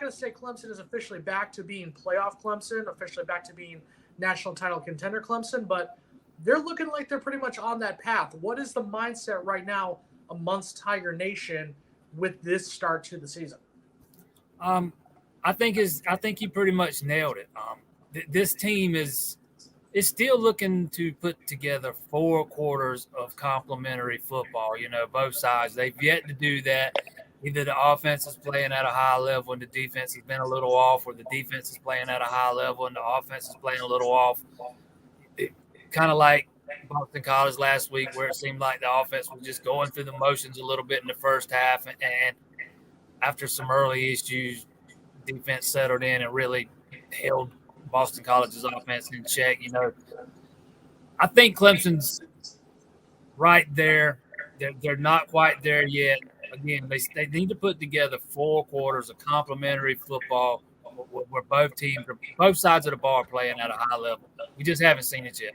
going to say Clemson is officially back to being playoff Clemson, officially back to being national title contender Clemson, but they're looking like they're pretty much on that path. What is the mindset right now amongst Tiger Nation with this start to the season? I think you pretty much nailed it. This team is still looking to put together 4 quarters of complementary football. Both sides. They've yet to do that. Either the offense is playing at a high level and the defense has been a little off, or the defense is playing at a high level and the offense is playing a little off. Kind of like Boston College last week, where it seemed like the offense was just going through the motions a little bit in the first half, and after some early issues, defense settled in and really held Boston College's offense in check. I think Clemson's right there. They're not quite there yet. Again, they need to put together 4 quarters of complementary football where both sides of the ball are playing at a high level. We just haven't seen it yet.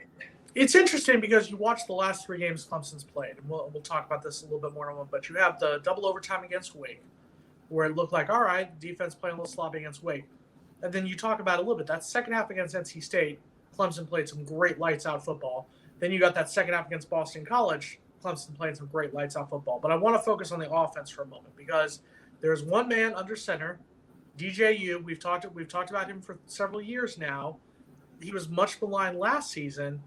It's interesting because you watch the last 3 games Clemson's played, and we'll talk about this a little bit more in a moment, but you have the double overtime against Wake, where it looked like, all right, defense playing a little sloppy against Wake. And then you talk about it a little bit. That second half against NC State, Clemson played some great lights-out football. Then you got that second half against Boston College, Clemson played some great lights-out football. But I want to focus on the offense for a moment because there's one man under center, DJU. We've talked about him for several years now. He was much maligned last season.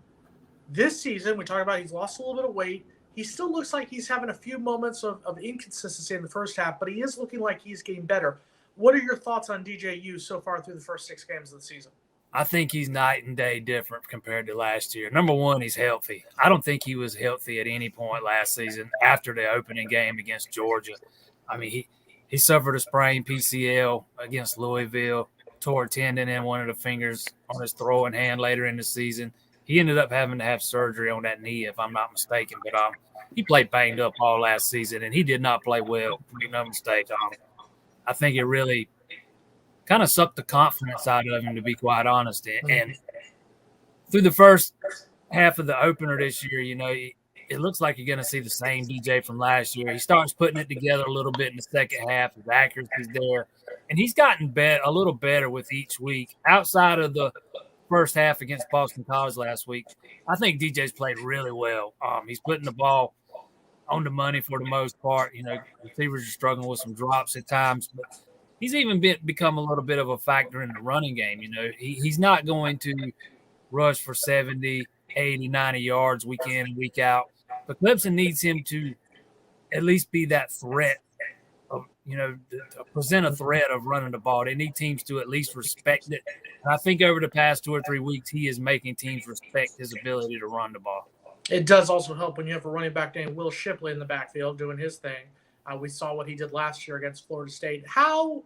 This season, we talked about he's lost a little bit of weight. He still looks like he's having a few moments of inconsistency in the first half, but he is looking like he's getting better. What are your thoughts on DJU so far through the first 6 games of the season? I think he's night and day different compared to last year. Number one, he's healthy. I don't think he was healthy at any point last season after the opening game against Georgia. I mean, he suffered a sprained PCL against Louisville, tore a tendon in one of the fingers on his throwing hand later in the season. He ended up having to have surgery on that knee, if I'm not mistaken. But he played banged up all last season, and he did not play well. Make no mistake. I think it really kind of sucked the confidence out of him, to be quite honest. And through the first half of the opener this year, it looks like you're going to see the same DJ from last year. He starts putting it together a little bit in the second half. His accuracy's there. And he's gotten a little better with each week. Outside of the first half against Boston College last week, I think DJ's played really well. He's putting the ball on the money for the most part. Receivers are struggling with some drops at times, but he's even become a little bit of a factor in the running game. He's not going to rush for 70, 80, 90 yards week in and week out, but Clemson needs him to at least be that threat of, to present a threat of running the ball. They need teams to at least respect it. And I think over the past 2 or 3 weeks, he is making teams respect his ability to run the ball. It does also help when you have a running back named Will Shipley in the backfield doing his thing. We saw what he did last year against Florida State. How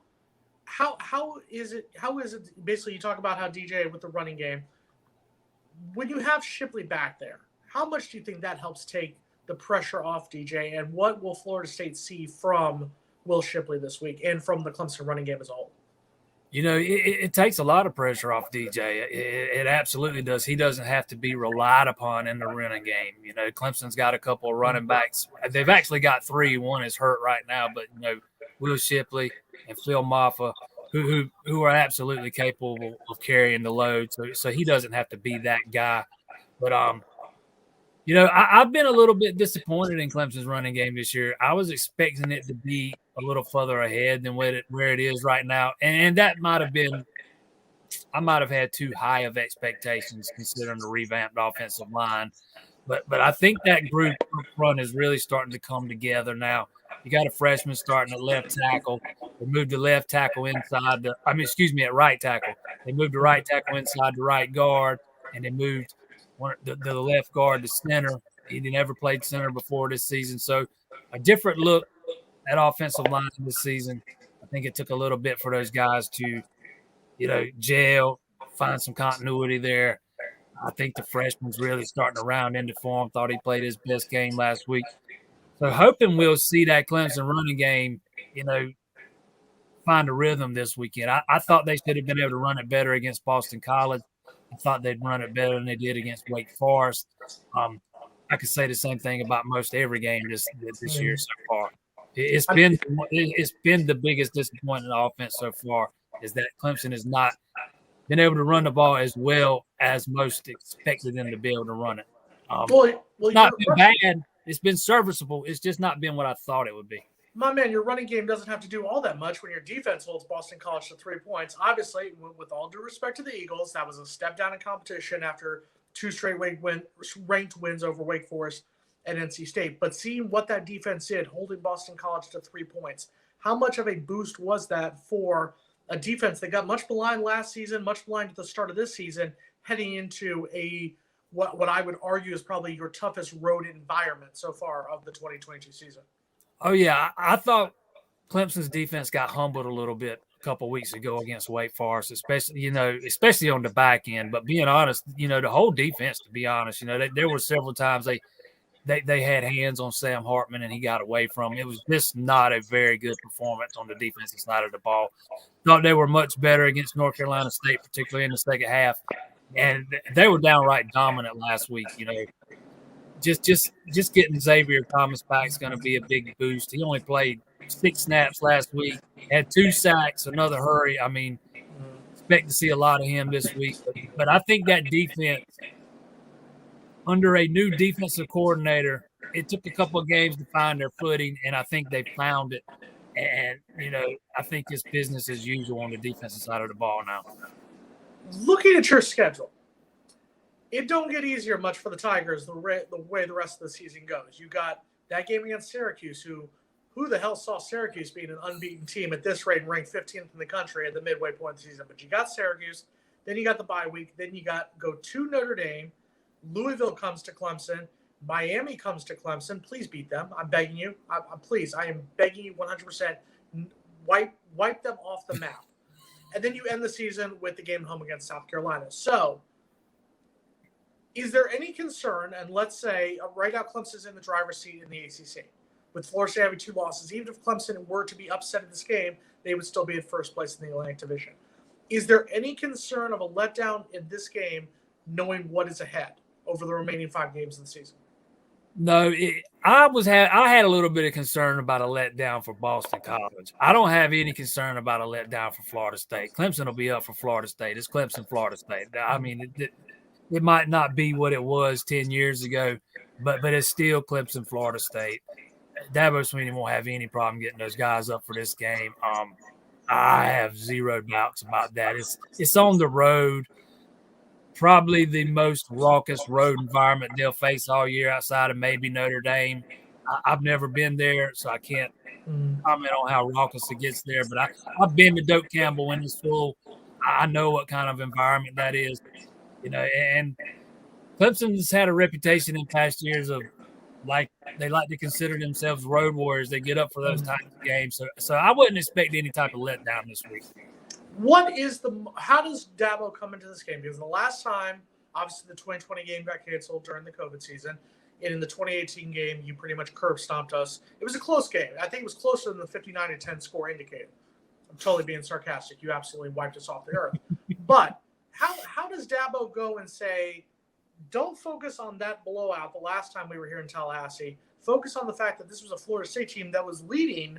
is it? Basically, you talk about how DJ with the running game. When you have Shipley back there, how much do you think that helps take the pressure off DJ? And what will Florida State see from Will Shipley this week and from the Clemson running game as a whole? It takes a lot of pressure off DJ. It absolutely does. He doesn't have to be relied upon in the running game. Clemson's got a couple of running backs. They've actually got 3. One is hurt right now, but Will Shipley and Phil Maffa, who are absolutely capable of carrying the load. So he doesn't have to be that guy. But I've been a little bit disappointed in Clemson's running game this year. I was expecting it to be a little further ahead than where it is right now. And that might have been – I might have had too high of expectations considering the revamped offensive line. But I think that group up front is really starting to come together now. You got a freshman starting at left tackle. They moved the left tackle inside at right tackle. They moved the right tackle inside the right guard, and they moved the left guard to center. He never played center before this season. So a different look at offensive line this season. I think it took a little bit for those guys to, gel, find some continuity there. I think the freshman's really starting to round into form. Thought he played his best game last week. So hoping we'll see that Clemson running game, find a rhythm this weekend. I thought they should have been able to run it better against Boston College. I thought they'd run it better than they did against Wake Forest. I could say the same thing about most every game this year so far. It's been the biggest disappointment in offense so far is that Clemson has not been able to run the ball as well as most expected them to be able to run it. It's not been bad. It's been serviceable. It's just not been what I thought it would be. My man, your running game doesn't have to do all that much when your defense holds Boston College to 3 points. Obviously, with all due respect to the Eagles, that was a step down in competition after 2 straight ranked wins over Wake Forest and NC State. But seeing what that defense did, holding Boston College to 3 points, how much of a boost was that for a defense that got much maligned last season, much maligned at the start of this season, heading into what I would argue is probably your toughest road environment so far of the 2022 season? Oh, yeah. I thought Clemson's defense got humbled a little bit a couple of weeks ago against Wake Forest, especially on the back end. But being honest, the whole defense, to be honest, there were several times they had hands on Sam Hartman and he got away from him. It was just not a very good performance on the defensive side of the ball. Thought they were much better against North Carolina State, particularly in the second half. And they were downright dominant last week, Just getting Xavier Thomas back is going to be a big boost. He only played 6 snaps last week, had 2 sacks, another hurry. I mean, expect to see a lot of him this week. But I think that defense, under a new defensive coordinator, it took a couple of games to find their footing, and I think they found it. And, I think it's business as usual on the defensive side of the ball now. Looking at your schedule, it don't get easier much for the Tigers the way the rest of the season goes. You got that game against Syracuse, who the hell saw Syracuse being an unbeaten team at this rate and ranked 15th in the country at the midway point of the season. But you got Syracuse, then you got the bye week, then you go to Notre Dame, Louisville comes to Clemson, Miami comes to Clemson. Please beat them. I'm begging you. I am begging you 100%. Wipe them off the map. And then you end the season with the game home against South Carolina. So, is there any concern, and let's say right now Clemson's in the driver's seat in the ACC, with Florida State having 2 losses. Even if Clemson were to be upset in this game, they would still be in first place in the Atlantic Division. Is there any concern of a letdown in this game, knowing what is ahead over the remaining 5 games of the season? No, I had a little bit of concern about a letdown for Boston College. I don't have any concern about a letdown for Florida State. Clemson will be up for Florida State. It's Clemson, Florida State. I mean, it might not be what it was 10 years ago, but it's still Clemson, Florida State. Dabo Swinney won't have any problem getting those guys up for this game. I have zero doubts about that. It's on the road. Probably the most raucous road environment they'll face all year outside of maybe Notre Dame. I've never been there, so I can't comment on how raucous it gets there. But I've been to Doak Campbell when it's full. I know what kind of environment that is. And Clemson's had a reputation in past years of they like to consider themselves road warriors. They get up for those types of games. So I wouldn't expect any type of letdown this week. How does Dabo come into this game? Because the last time, obviously the 2020 game got canceled during the COVID season. And in the 2018 game, you pretty much curb stomped us. It was a close game. I think it was closer than the 59-10 score indicated. I'm totally being sarcastic. You absolutely wiped us off the earth. But how does Dabo go and say, don't focus on that blowout the last time we were here in Tallahassee. Focus on the fact that this was a Florida State team that was leading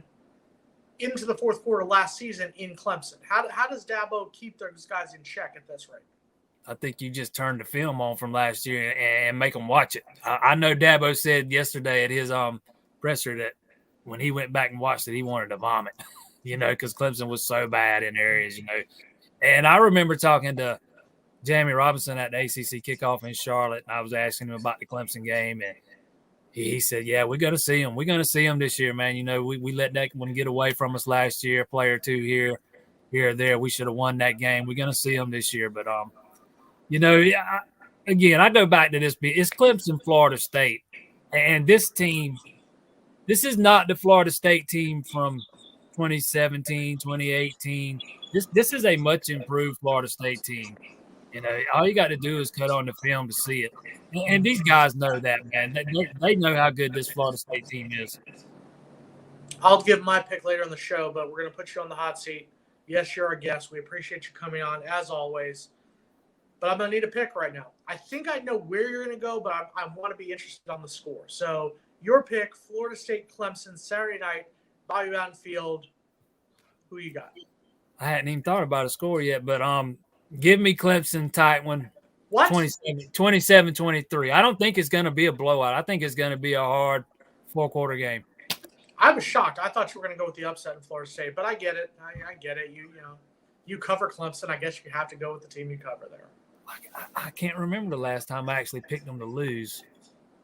into the fourth quarter last season in Clemson. How does Dabo keep those guys in check at this rate? I think you just turn the film on from last year and make them watch it. I know Dabo said yesterday at his presser that when he went back and watched it, he wanted to vomit, because Clemson was so bad in areas, And I remember talking to Jamie Robinson at the ACC kickoff in Charlotte, and I was asking him about the Clemson game, and he said, yeah, we're going to see him. We're going to see him this year, man. We let that one get away from us last year, a player or two here or there. We should have won that game. We're going to see him this year. But, again, I go back to this. It's Clemson, Florida State. And this team, this is not the Florida State team from 2017, 2018. This is a much improved Florida State team. All you got to do is cut on the film to see it. And these guys know that, man. They know how good this Florida State team is. I'll give my pick later in the show, but we're going to put you on the hot seat. Yes, you're our guest. We appreciate you coming on, as always. But I'm going to need a pick right now. I think I know where you're going to go, but I want to be interested on the score. So your pick, Florida State, Clemson, Saturday night Bobby Bowden Field. Who you got? I hadn't even thought about a score yet, but give me Clemson tight one. What? 27-23. I don't think it's going to be a blowout. I think it's going to be a hard 4-quarter game. I was shocked. I thought you were going to go with the upset in Florida State, but I get it. I get it. You cover Clemson. I guess you have to go with the team you cover there. I can't remember the last time I actually picked them to lose.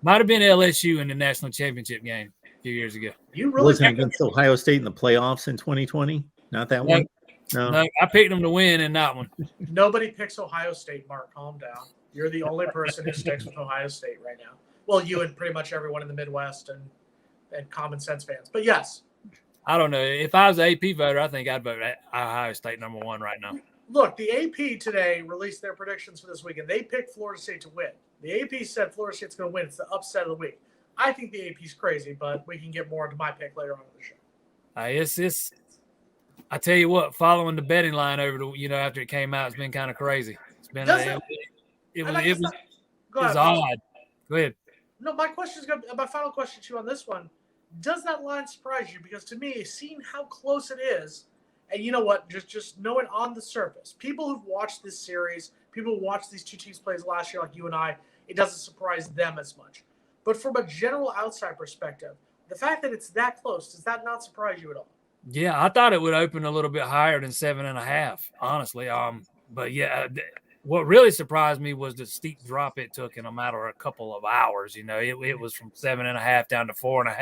Might have been LSU in the national championship game a few years ago. You really wasn't against Ohio State in the playoffs in 2020? Not that one? No, I picked them to win in that one. Nobody picks Ohio State, Mark. Calm down. You're the only person who sticks with Ohio State right now. Well, you and pretty much everyone in the Midwest and common sense fans. But yes. I don't know. If I was an AP voter, I think I'd vote Ohio State number 1 right now. Look, the AP today released their predictions for this week, and they picked Florida State to win. The AP said Florida State's going to win. It's the upset of the week. I think the AP's crazy, but we can get more into my pick later on in the show. I tell you what, following the betting line after it came out, it's been kind of crazy. It's been it was odd. Go ahead. No, my final question to you on this one: does that line surprise you? Because to me, seeing how close it is, and you know what, just know it on the surface. People who've watched this series, people who watched these two teams play last year, like you and I, it doesn't surprise them as much. But from a general outside perspective, the fact that it's that close, does that not surprise you at all? Yeah, I thought it would open a little bit higher than 7.5, honestly. But yeah, what really surprised me was the steep drop it took in a matter of a couple of hours. It was from 7.5 down to 4.5.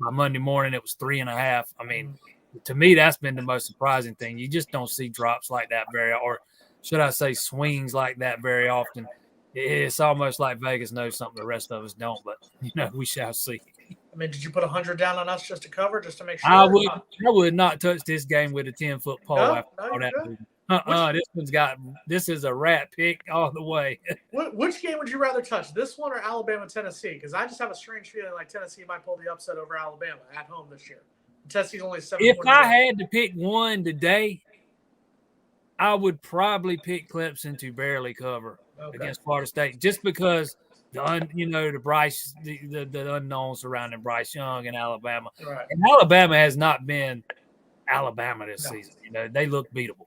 By Monday morning, it was 3.5. I mean, to me, that's been the most surprising thing. You just don't see drops like that or should I say swings like that very often. It's almost like Vegas knows something the rest of us don't, but we shall see. I mean, did you put 100 down on us just to cover, just to make sure? I would not touch this game with a 10-foot pole. This is a rat pick all the way. Which game would you rather touch, this one or Alabama-Tennessee? Because I just have a strange feeling like Tennessee might pull the upset over Alabama at home this year. Tennessee's only 7. If I had to pick one today, I would probably pick Clemson to barely cover against Florida State, just because the Bryce, the unknown surrounding Bryce Young and Alabama. Right. And Alabama has not been Alabama this season. They look beatable.